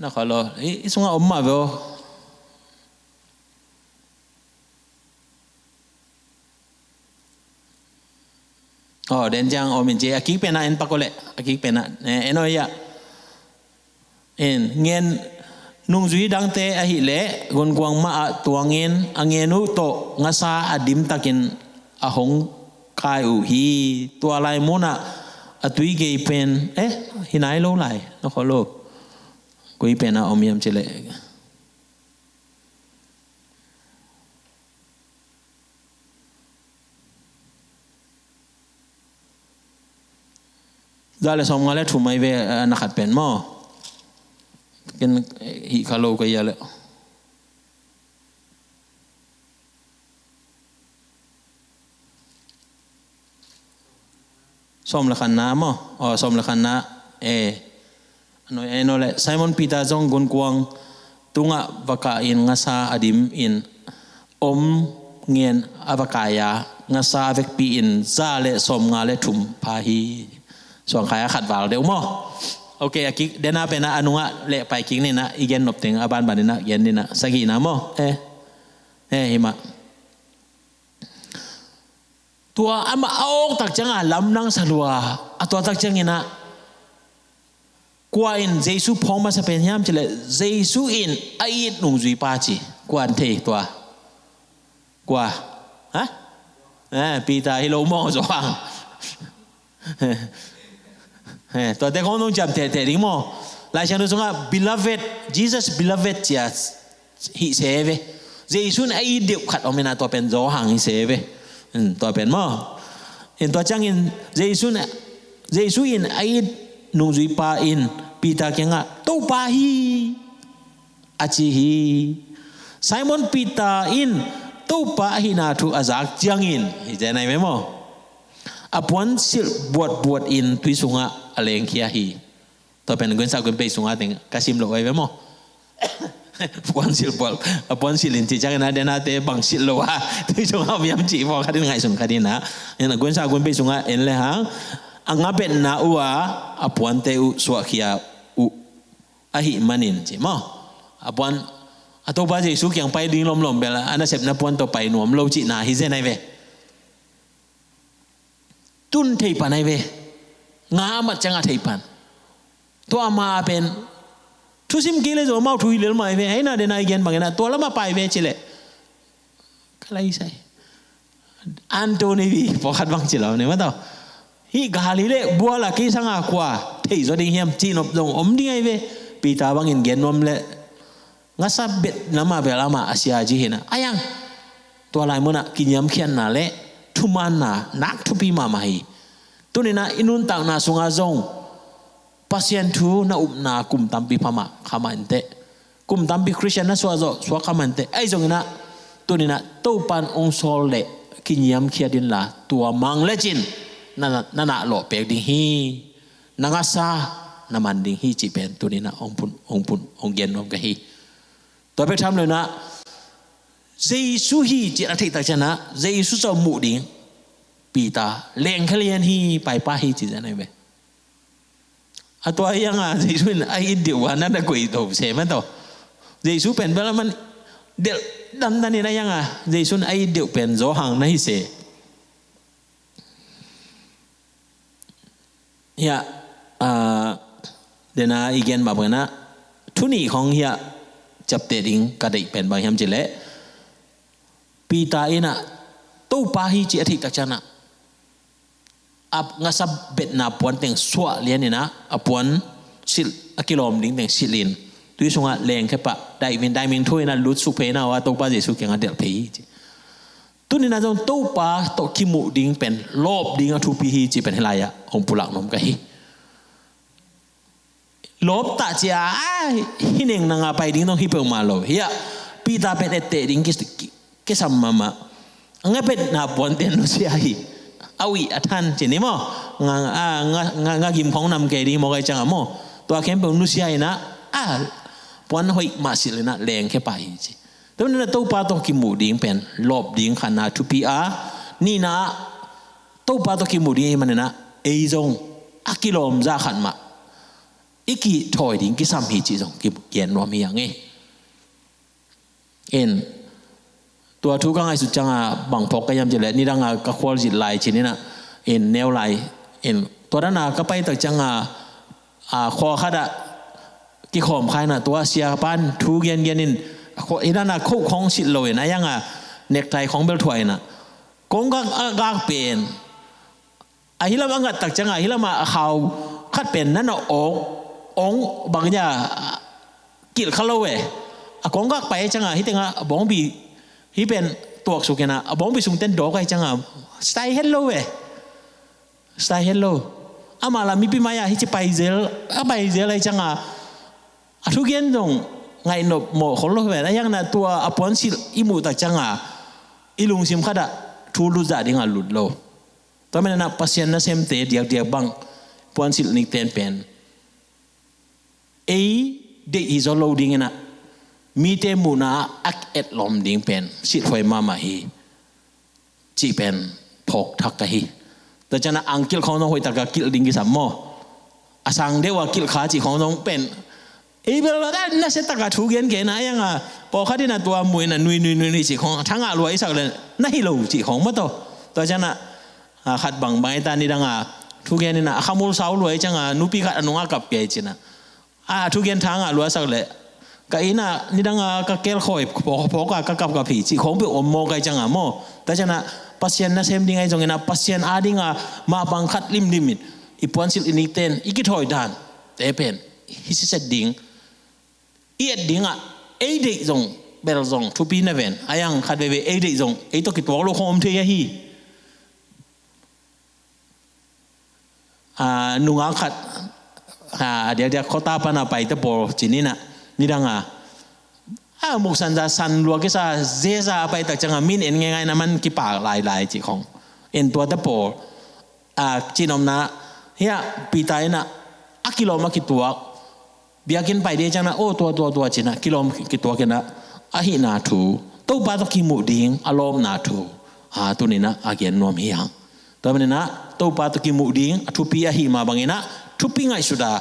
น่าขอรออีส่งอมมาเบล oh den jang omin je akik pena en pakole akik pena enoya en ngen nung zui dang te a hi le gon guang ma tuangin angenu to ngasa adim takin ahong kai u hi tua lai mona atui ge pen hinai lo lai no kholo kui pena omiam chile dale som ngale thu mai ve na khat pen mo ken hi khalo ka ya le som la khan na mo som la khan na ano le Simon Peter jong gun kuang tunga baka in ngasa adim in om ngien avakaya ngasa vek pi in za le som ngale thum pha hiส่วนใครขัดวาลเดี๋ยวมั้งโอเคอากิเดน่าเป็นนะอนุงะเละไปกิงนี่นะอีเย็นนบถึงอาบานบานนี่นะเย็นนี่นะสักกี่นะมั้งหิมะตัวอามาเอาตักจังอ่ะลำนังสลัวตัวตักจังนี่นะกว่าอินเจสุพองมาสเปนยามเจเลเจสุอินไอ้หนุ่มจุยปาจีกว่าเทตัวกว่าฮะปีตาฮิโลมองสว่างตัวแต่ของน้องจำเทดิ้งมั้งหลายชาติส่งว่า beloved Jesus beloved จ้ะฮิเซเวเจสุนไอ้เดียวขัดออกมาตัวเป็นโจหังฮิเซเวตัวเป็นมั้งเห็นตัวจังอินเจสุอินไอ้นุ่งจุยปาอินปีตาเกียงอ่ะตู้ปาฮีอาชีฮีไซมอนปีตาอินตู้ปาฮีนาทุอาจากจังอินฮิเจไหนไหมมั้งอปวนสิลบวชอินตุยสุงะอะไรอย่างเงี้ยฮีตัวเป็นเงินสาวเงินไปสุงะถึงกระซิมลอยไว้มั้งปวนสิลบวชปวนสิลินที่จังนั้นเดน่าเตะบังสิลโลวะตุยสุงะมีอะไรจีบเขาได้ไงสุงะดีนะเนี่ยเงินสาวเงินไปสุงะเอ็นเลยฮะอังเป็นนาอัวอปวนเตอุสวะขียอุอาหิมันินจีมั้งอปวนตัวบ้านเจสุกยังไปดิ้งลมๆไปละอันนั้นเสพนับปวนตัวไปหนุ่มโลจินาฮิเซนไอเวตุนเทปันไอเวงามัดจังอาเทปันตัวมาเป็นทุสิมกิเลสมาทุยเลลมาไอเวไอ้น่าเดนไอเกนบางอย่างตัวละมาไปเวจิเลก็เลยใช่อันโตนีวีพอขัดบังจิเลเนี่ยว่าต่อฮีกาลิเลบัวละกี่สังอากว่าเทยจดิงเฮียมจีนอบดงอมดิ้งไอเวปีตาบางอินเกนนมเลงัสเบ็ดน้ำมาเบลามาอาเซียจีเห็นนะอายังตัวลายมันอะกินยำเขียนนาเละทุมันนะนักทุปีมาไม่ตัวนี้นะอินุนต่างนาสุงอาจงพัศยันทูนะอุปนากุมตัมปีพม่าขามันเตะกุมตัมปีคริสเตียนนะสวาขามันเตะไอ้จงนะตัวนี้นะตัวปันองโซเลกินยำเขียดินละตัวมังเลจินนั่นน่ะหล่อเปกดิ้งฮีนังอาซาน้ำมันดิ้งฮีจีเป็นตัวนี้นะองปุ่นองเย็นองกะฮีตัวไปทำเลยนะเจสุฮีจิตอธิตาชนะเจสุจะมุดิ้งปีตาเลี้ยงเขาเลี้ยงฮีไปป้าฮีจิตอะไรแบบตัวยังอ่ะเจสุนไอ้เดียวนั่นน่ะกุยตัวเสมันตัวเจสุเป็นเวลามันเดี๋ยวดันนี่นะยังอ่ะเจสุนไอ้เดียวเป็นโจหังนั่นฮิเสเฮียเดี๋ยวนะอีกอย่างแบบนั้นนะทุนนี้ของเฮียจับเตดิ้งกระดิเป็นบางอย่างจิเลปีตาเอ็นะตู้ปาฮีจิอธิตักชนะอับงัสเบ็ดนาปวนเต็งสวะเลียนนี่นะอับปวนสิลอกิโลมดิ้งเต็งสิลินตุยสงะแรงแค่ปะได้เวนถ้วยนะลุดสุเพนะว่าตู้ปาเจสุยังเดือดพีตุนี่นะจงตู้ปาโตคิมุดิ้งเป็นรอบดิ้งอทุปีฮีจิเป็นเฮลายะองปุลักนมกะฮีลบตาเจียฮิเน่งนางไปดิ้งต้องฮิเปิลมาโลเฮียปีตาเป็นเตดิ้งกิสัมมามางั้นเป็นนาปวนเต็นนุเซียฮีเอาอีอัฐานเจนี่มั้งงากิมของนำเกดีมองไกจังอ่ะมั้งตัวเข้มเป็นนุเซียนะปวนหอยมาสิเลยนะแรงแค่ไปจีแต่วันนั้นตู้ปาตัวกิมูดิ้งเป็นลบดิ้งขนาดทุปีนี่นะตู้ปาตัวกิมูดิ้งมันนะเอจงอักิโลมจะขันมาอีกกี่ถอยดิ้งกี่ซ้ำฮีจีจงกี่เกียนรวมอย่างงี้ตัวทุกข์ง่ายสุดจังบังพกก็ยำจะเลยนี่ดังกระควอลจิตไหลจีนี่นะ เอ็นแนวไหลเอ็นตัวนั้นก็ไปตักจังคอขัดกี่ขอมใครน่ะตัวเสียปันทูเย็นนินอีนั่นคู่ของสิลอยนะยังเน็กไทของเบลถวยน่ะกงก็กางเป็นฮิลามังกัดตักจังฮิลามาเขาคัดเป็นนั่นองบางอย่างกิลคาโลเวกงก็ไปจังฮิตังบงบีฮิเป็นตัวสุกินะบงบีสุงเต้นดอกไอจังสไตล์เฮลโลเวสไตล์เฮลโลมาลามีปีมายาฮิจิไปเซลไปเซลอะไรจังทุกอย่างตรงไงหนบหมอของเราแบบนั้นยังนะตัวอปอนสิอิมูตักจังอิลุงซิมขัดทูลุจ่าดิ่งหลุดโลตอนนั้นพัศยันน่ะเซมเตเดียกบังปอนสินิกเตนเป็นเด็กอิจโลดิ่งนะมีเตมูนาอักเอ็ดลมดิ่งเป็นสิถอยมาฮีจีเป็นพกทักกะฮีแต่จันอังกิลของน้องหอยตะกะกิลดิ่งกิสามโมสังเดว่ากิลขาจีของน้องเป็นเวลานั้นน่าเสียตะกะทุกเย็นเกนะยังพอเขาที่นั่นตัวมวยน่ะนุยจีของทั้งรวยสักเลยน่าฮิโลจีของมาตัวจันขัดบังใบตานี่ดังทุกเย็นนี่นะขมูลสาวรวยจังนุปีขัดอนุงกับเปียจีนะทุกเย็นทั้งรวยสักเลยก็อินะนี่ดังก็เกลคอยพอกับผีจีของไปอมโมกันจังโมแต่จันพัศยันน่ะเซมดิ่งไอ้ตรงนี้พัศยันดิ่งมาบังคัดลิมิตอีปอนซิลอินิเตนอีกิถอยด่านแต่เป็นฮิสิเซดิ่งดิ่งเด็กจงเบลจงทุปีนเวนยังขัดเวเด็กจงตัวกิตัวโลกอมเทียฮีนุ่งขัดเดี๋ยวเขาตาปนาไปตะโปจีนี่นะนี่ดังมุกสันจะสันรัวกิซาเจซาไปแต่จังมินเอ็นง่ายๆนะมันกี่ปากลายจีของเอ็นตัวตะโปจีนอมนะเฮียปีตายนะกิโลมากี่ตัวเบียกินไปเดียจังนะโอ้ตัวจีนะกิโลกี่ตัวกันนะหินาทูตู้ปลาตะกี้หมูดิ้งอารมณ์นาทูตัวนี้นะเกียนนวมเฮียงตัวนี้นะตู้ปลาตะกี้หมูดิ้งทุปีหิมาบางนะทุปีไงสุดา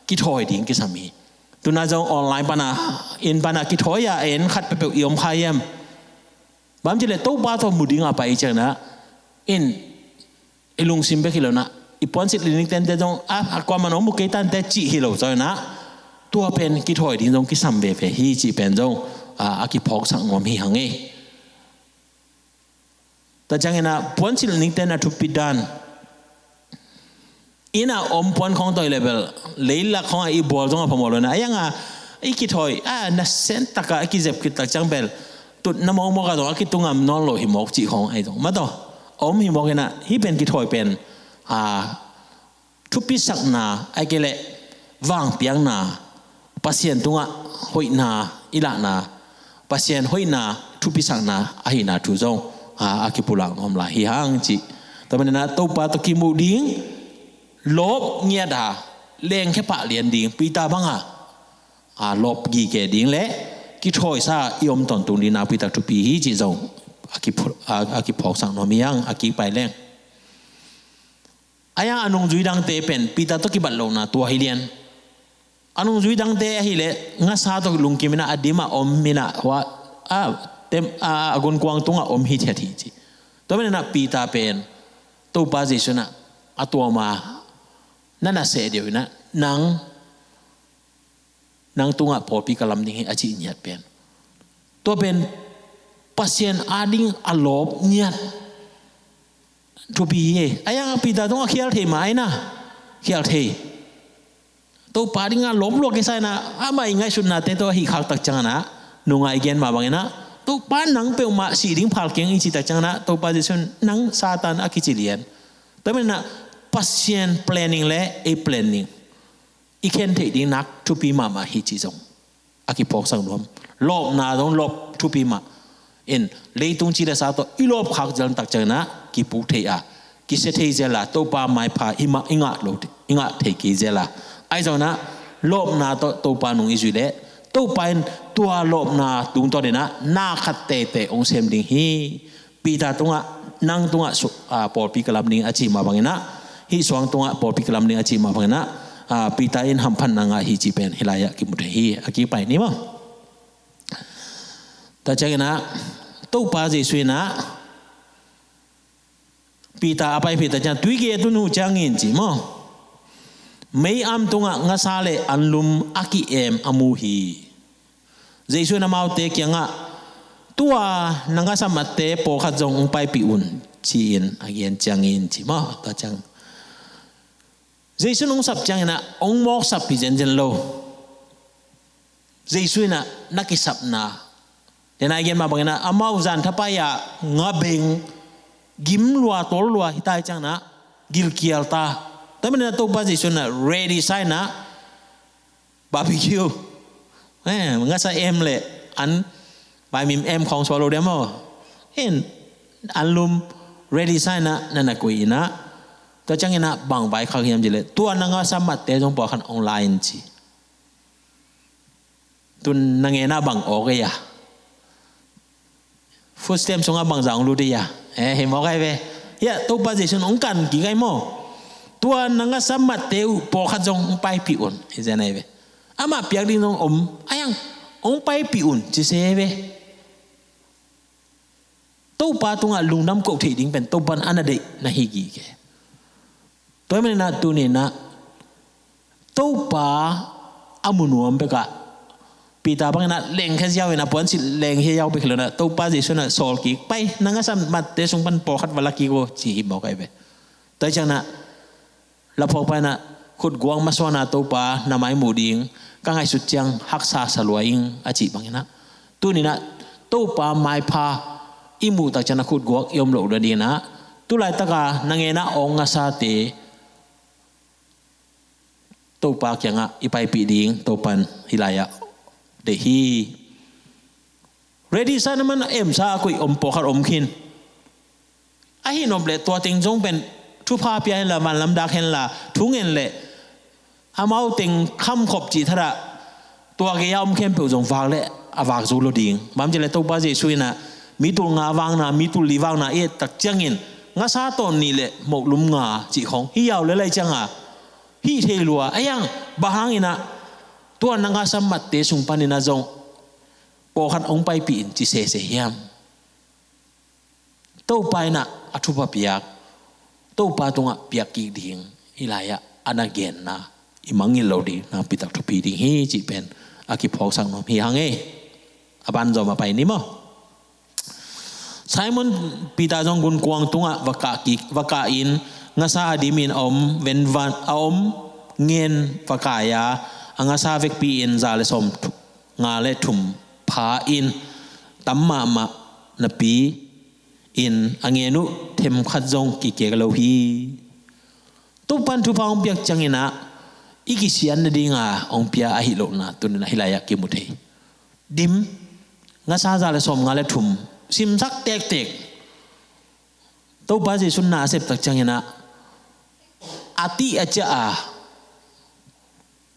กี่ถอยดิ้งกี่สามีตัวน่าจะออนไลน์ปะนะอินปะนะกี่ถอยเอ็นขัดไปเปลี่ยนขายมบางทีเลยตู้ปลาตัวหมูดิ้งไปจังนะอินลุงซิมไปกี่แล้วนะอีปอนสิลินิกเต็นแต่จงความมันมุกเกตันแต่จีฮิโลจอยนะตัวเป็นกี่ถอยดิ้งจงกี่สัมเบเฟฮีจีเป็นจงกี่พอกสังงอมฮีหังแต่จังนะปอนสิลินิกเต็นทุบปิดดันอินะอมปอนของตัวเลเวลเลยลักของอีบอลจงพมอลนะยังกี่ถอยน่ะเซนตะกะกี่เจ็บกี่ตะจังเบลตุดน้ำมองมองกันตัวกี่ตุงนอนโลหิมอกจีของไอ้ตรงมาต่ออมหิมอกนะฮีเป็นกี่ถอยเป็นทุบปิสักนาไอ้เกลวางเปียงนาพัศยันตุงหอยนาอิละนาพัศยันหอยนาทุบปิสักนาหินาทุจงกี่ปุลังอมลาฮิฮังจีแต่มันนะตัวปาตะกี้มูดิ้งลบเงียดเลี้ยงแค่ปะเลียนดิ้งปีตาบังลบกี่เกดิ้งเละกี่ถอยซายอมตอนตุนดีนาปีตาทุปีฮีจีจงกี่พอกสังนมียังกี่ไปเลี้ยงยังอนุจุยดังเตเป็นปีตาตะกี้บัดลงนะตัวฮิเลียนอนุจุยดังเตะฮิเลงาซาตกลุงกิมินะอดีมาอมมินะว่าเต็มกวนกวางตุงอมฮิเทติจีตัวมันนะปีตาเป็นตัวบาซิชนะตัวมานั่นน่ะเสียเดียวนะนังตุงพอปีกลำดิ้งอาชีพเนียดเป็นตัวเป็นพัศยันดิ่งอลบเนียดทุบียังปีตาตุงเขียลเทมาไอ้นะเขียลเทตัวปาดิ่งลบลวกกี่ไซนะไม่ง่ายสุดนะแต่ตัวหิขักตักจังนะนุ่งไอเกนมาบางนะตัวปานังเปลมาสีดิ้งพาลเกียงอิจิตักจังนะตัวปาดิชนนังซาตานกิจิเลียนแต่เป็นนะพัศยัน planning และplanning อีเคนเทดิ้งนักทุบีมาฮิจิจงกี่พอกสังรวมลบนาต้องลบทุบีมาอินเลยตุงจีเดสาตัวอีลบขักจังตักจังนะกี่ปุกเทียกี่เสถียรละตัวปาไม่พาอิงะโลดอิงะเทกิเจละไอ้เจ้านะลบนาตัวปานุงอิจุเลตัวปาตัวลบนาตุงตัวเดนะนาขัดเตองเซมดิ้งฮีปีตาตุงนั่งตุงปอดปีกลำดิ้งอาชีมาบังนะฮีสวงตุงปอดปีกลำดิ้งอาชีมาบังนะปีตาอินหัมพันนางฮีจีเป็นฮิลายะกิมุเทฮีกี่ไปนี่มั้งแต่เจ้านะตัวปาเจสุยนะ pita apa pita jan tuige tu nu jangin ji mo mei am tunga ngasale anlum aki em amuhi Jesu na maute kyanga tua nanga samate po khajong pai pi un chin again jangin ji mo ta jang Jesu nung sap jang na ong mok sap pi jen jen lo Jesu na nakisap na den again ma bangena amau zan thapaya ngabeng gim lua tol lua hitai chang na gil kial ta tamen na to Jesu na ready sai na barbecue ngasa em le an bai mim em khong swallow demo en anlum ready sai na na kui na to chang ina bang bai khang yam jile tua na nga samat te jong po khan online chi tun nangena bang o ya food stamp songa bang jang lu de ya he mo kai ve ya to Jesu ong kan ki kai mo tua na nga samat te po khan jong pai pi un he ja nai ve ama piak ding nong ayang ong pai pi un chi se ve to pa tunga lungnam ko thi ding pen to ban anade na hi gi ke toy men na tu ni na to pa amunuam be ka pita bang na leng kha yaw na pon si leng he yaw be khlo na to pa Jesu na sol ki pai nanga sam mat te sung pan po khat wala ki ko chi hi mo kai be toy chang na la phok pa na khut guang ma so na to pa na mai mu ding ka ngai su chang hak sa saluaing achi bang na tu ni na to pa mai pha imu ta chana khut guak yom lo da ding na tu lai ta ka nangena ong nga sa te to pa kya nga ipai pi ding to pan hilaya de hi ready sa naman em sa koi po khat khin a hi nom le to ting jong pen thu pha pya la man lam da khen la thu ngen le amau ting kham khop chi thara to ge yam khem pe jong wang le awak zu lo ding mam je le to pa Jesu na mi tu nga wang na mi tu li wang na e tak changin nga sa ton ni le mok lum nga chi khong hi yaw le lai chang a hi the lua ayang bahang ina tua nanga samat te sung panina jong po khan ong pai pi in chi se hiam to pai na athu pa piak to pa tunga piak ki ding hilaya anagen na imangil lo di na pitak thu pi ding hi chi pen aki phok sang no hi hang e aban zo ma pai ni mo Simon pita jong gun kuang tunga waka in nga sa adimin ven van ngien wakaya anga sa vek pi in za le som nga le thum pha in tamma ma na pi in angenu them khat jong ki ke lo hi tu pan thu paung piak changina iki sian na dinga ong pia a hi lo na tun na hilaya ki mu thei dim nga sa za le som nga le thum sim sak tek to ba Jesu na sep tak changina ati acha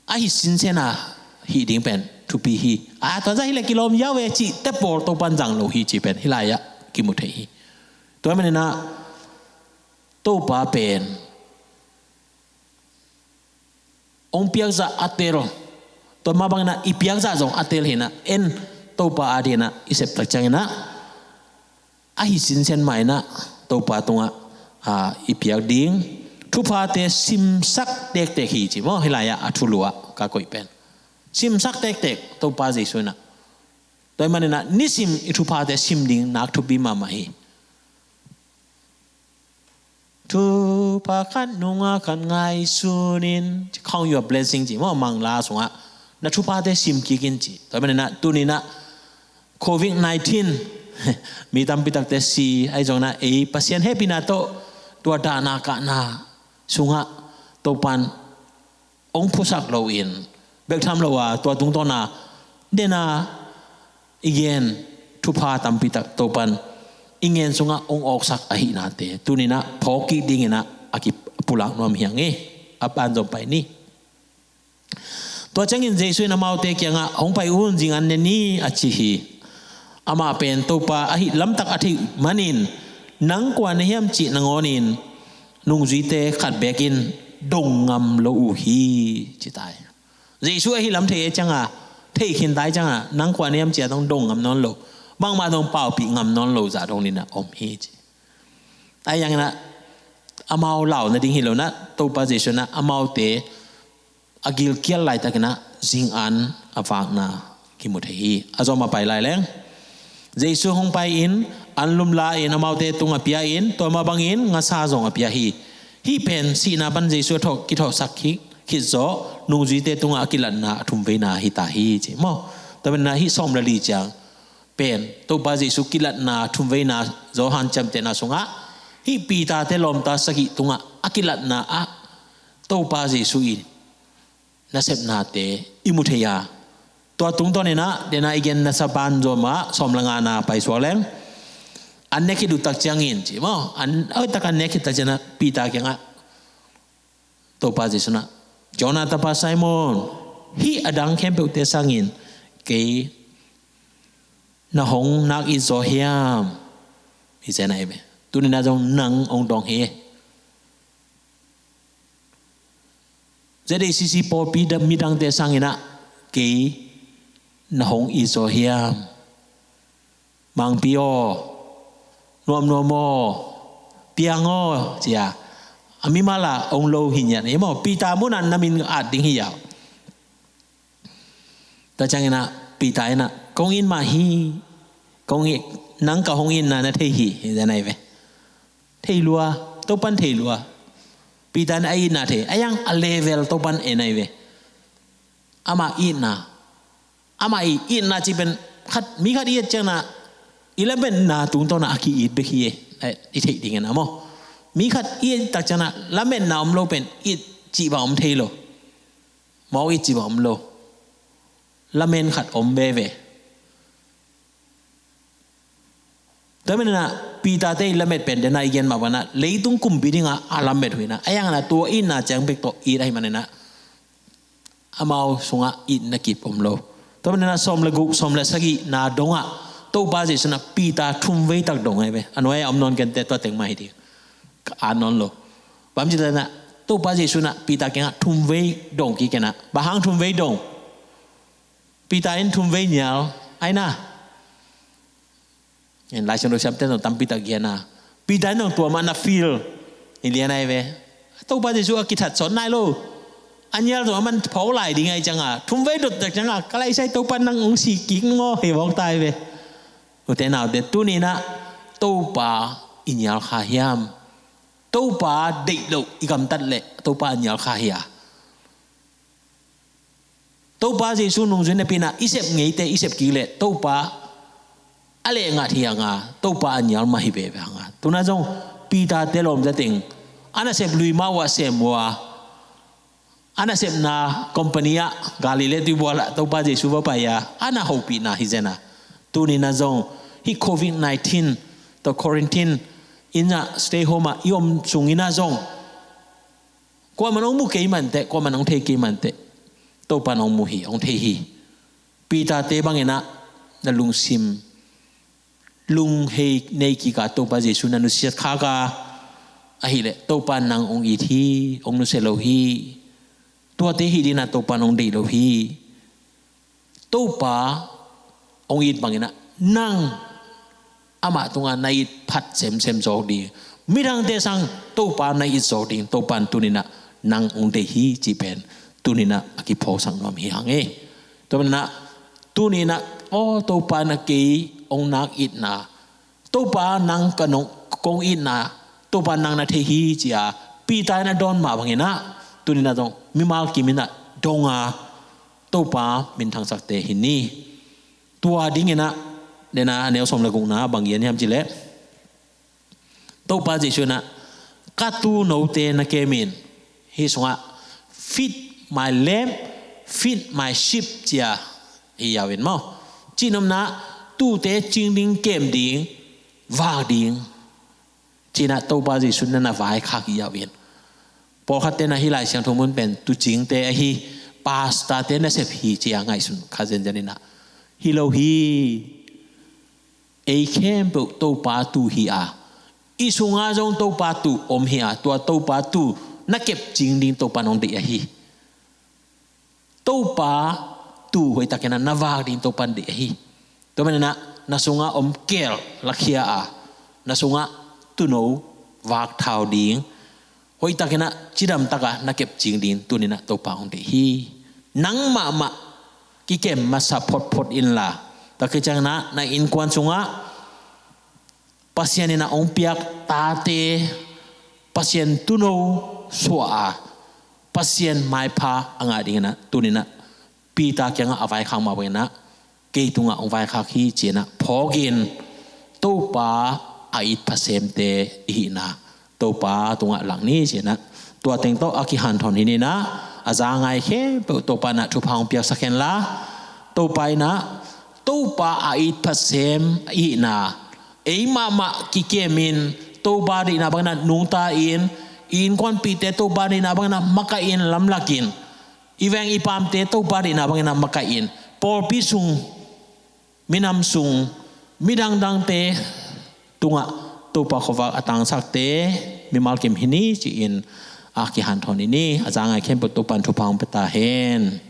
a hi sin sena hi ding pen to be hi a to za hi le kilom yawe chi te por to pan jang lo hi chi pen hilaya ki mu thei hi to men na to pa pen ong piak za atero to ma bang na ipiak za jong atel hina en to pa adina isep tak changina a hi sin sen mai na to pa tunga ipiak ding thu pha te sim sak tek hi chi mo hilaya athulua ka koi pen sim sak tek to pa Jesu na toy manena nisim thu pha te sim ding nak thu bi ma hi thu pa khan nunga khan ngai sunin khong your blessing chi mo mang la sunga na thu pha te sim ki kin chi toy manena tu ni na COVID-19 mi tam pitak te si ai jong na e pasien happy na to tua da na ka na sunga to pan ong phusak lo in bek tham lo wa tua tung to na dena again thu pha tam pitak to pan ingen sunga ong ok sak a hi na te tunina phoki dingina aki pulak nom hiang e apan jom pai ni to changin Jesu na maute kyanga hong pai un jing an ni achi hi ama pen to pa a hi lam tak athi manin nang kwa ne hiam chi nangonin nung jite khat bekin dong ngam lo u hi chi tai Jesu a hi lam the changa thei khin tai changa nang kwa ne hiam chi dong dong ngam non lo bang ma dong pau pi ngam non lo za dong ni na om hi chi ai yang na amau lau na ding hilo na to position na amau te agil kial lai ta kana jing an awak na kimut hi azoma pai lai leng Jesu hong pai in anlum la in amau te tung apia in to ma bangin nga sa jong apia hi pen si na ban Jesu thok ki thok sak hi khit zo nu ji te tung akilan na thum ve na hi ta hi chi mo ta ben na hi som la li chang pen to ba Jesu kilat na thum ve na zo han cham te na sunga hi pi ta te lom ta saki tunga akilat na a to ba Jesu in na sep na te imutheya to tung to ne na de na igen na sa ban zo ma som la nga na pai so leng an ne ki du tak chang in chi mo an oi tak an ne ki ta jana pi ta ke nga to ba Jesu na Jonathan pa Simon hi adang khem pe te sangin ke na hong nak i zo hiam hi se nai be tu ni na jong nang ong dong he jadi sisi po pi da midang te sangina ke na hong i zo hiam mang pio nom nomo piango chia ami mala ong lo hinya ni mo pi ta munan namin at ding hiya ta changina pi ta na công in mà hi công in nắng cả hong in na thấy hi thế này vậy thấy lúa tô pan thấy lúa pi tan ai na thấy ayang a level tô pan e này vậy ama in na chỉ bên khát mi khát ít chẳng na 11 na tung to na aki ít be hi ít thấy tiếng na mo mi khát ít tak chẳng na làm bên nào lo bên ít chỉ bảo thấy lo mau ít chỉ bảo lo làm bên khát be vềแต่เมื่อน่ะปีตาเตยละเม็ดเป็นเดนายเย็นมาวันน่ะเลยตุ้งกุมปีดิ้งอาละเม็ดหุยนะไอ้ยังน่ะตัวอินน่ะจังเป็กตัวอีได้มันน่ะอามาสุงะอินนักกิปมโลแต่เมื่อน่ะสมละกุสมละสกินาดงอ่ะตัวบาสิสนะปีตาทุ่มไว้ตักดงไงเว้อันไว้อมนอนกันแต่ตัวเต็งมาให้ดีอ่านนอนโลบางทีน่ะตัวบาสิสุนะปีตาแกงทุ่มไว้ดงกี่แกน่ะบางครั้งทุ่มไว้ดงปีตาอินทุ่มไว้เหนียวไอ้น่ะเห็นหลายชนชาติต้องตั้มปีตาเกียนะปีตาหนึ่งตัวมันน่ะฟีลนี่เรียนอะไรเว้ตัวบ้านที่ชัวกิจถัดสอนนายโลอันนี้ตัวมันเผาไหลดีไงจังอ่ะทุ่มไว้ดุดจังอ่ะก็เลยใช้ตัวบ้านนั่งองสีกิ้งงอเหวอกตายเว้แต่หนาวแต่ตัวนี้นะตัวป่าอินยาลขาเฮียมตัวป่าเด็กโลอีกำตัดเละตัวป่าอินยาลขาเฮียตัวป่าที่สุนุ่งจุนในปีน่ะอิเสบไงแต่อิเสบกี่เละตัวป่าอะไรงาที่ยังอ่ะตัวป่าอันยาลมาฮิเบะอ่ะตัวนั้นจงปีตาเตลอมจะติงอันนั้นเสพลุยมาว่าเสพมัวอันนั้นเสพนาคอมพานีอะกาลิเลติบัวละตัวป่าเจสุวะไปอ่ะอันนั้นหูปีน่ะฮิเจนะตัวนี้นะจงฮิโควิด-19ตัวควอรันทีนอินน่ะสเตย์โฮมอ่ะยอมสุงินะจงกว่ามันองมุเกยมันเตกว่ามันองเทกิมันเตตัวป่าองมุฮีองเทฮีปีตาเตบังเงินะนั่นลุงซิมลุงเฮในกิกาตัวปาเจสุนันุสิยขากาอะฮิเลตัวปานังองอีทีองนุเซโลฮีตัวเตฮีดีนะตัวปานองเดโลฮีตัวปาองอีดบังนะนังอามาตุงานในพัดเซมโจดีมิรังเตสังตัวปาในอิโจดีตัวปานตุนินะนังองเดฮีจีเป็นตุนินะอากิโพสังนอมฮิฮังเอตัวนั้นนะตุนินะโอ้ตัวปานักกีองนักอิดนาตัวปานังกนงกงอิดนาตัวปานังนาเทฮีจีอาปีตายนะดอนมาบังเงินะตัวนี้นะตรงมิมากิมินะดงอาตัวปามินทางสักเตหินนี่ตัวดิ้งเงินะเดนะเนวสมละกุงนะบางเย็นยามจิเลตัวปาจิชนะกัตูโนเตนะเกมินฮิสงะ feed my lamb feed my sheep จีอาฮิยาเวนมั้งจีนมนะตู้เตจิงดิงเกมดิงวาดิงจีน่ะตัวบาจิสุนน่ะวายคักยาเวียนพอคัดเตนะฮิไลเสียงทงมุนเป็นตุจิงเตะฮิปาสตาเตนะเสพฮีจียังไงสุนคาเซนจานินะฮิโลฮีเอเข้มปุตัวปาตูฮีอาอิสุงอาจงตัวปาตูอมฮีอาตัวปาตูนักเก็บจิงดิงตัวปานองเดียฮีตัวปาตูหวยตะเกนันนาวาดิงตัวปันเดียฮีตัวมันนะnasunga kel lakhia a nasunga tuno wak thau ding hoi takena chidam taka na kep jing din tunina to pa ong de hi nang ma ki kem ma sa phot in la takijang na in kwan chunga pasien ina ong piak ta te pasien tuno suwa pasien mai pha anga dingna tunina pi ta kyanga avai khang ma wena ke tunga ong vai kha khi chena phogin to pa ait pasem te hi na to pa tunga lang ni chena tua teng to aki han thon hi ni na aza ngai khe to pa na thu phang piak sakhen la to pai na to pa ait pasem hi na ei ma ki kemin to ba di na bang na nung ta in kwan pi te to ba di na bang na maka in lam lakin iveng ipam te to ba di na bang na maka in por pi sung minam sung midang dang te tunga to pa khowa atang sak te mi mal kem hini chi in aki han thon ini azanga khem to pan thu pang peta hen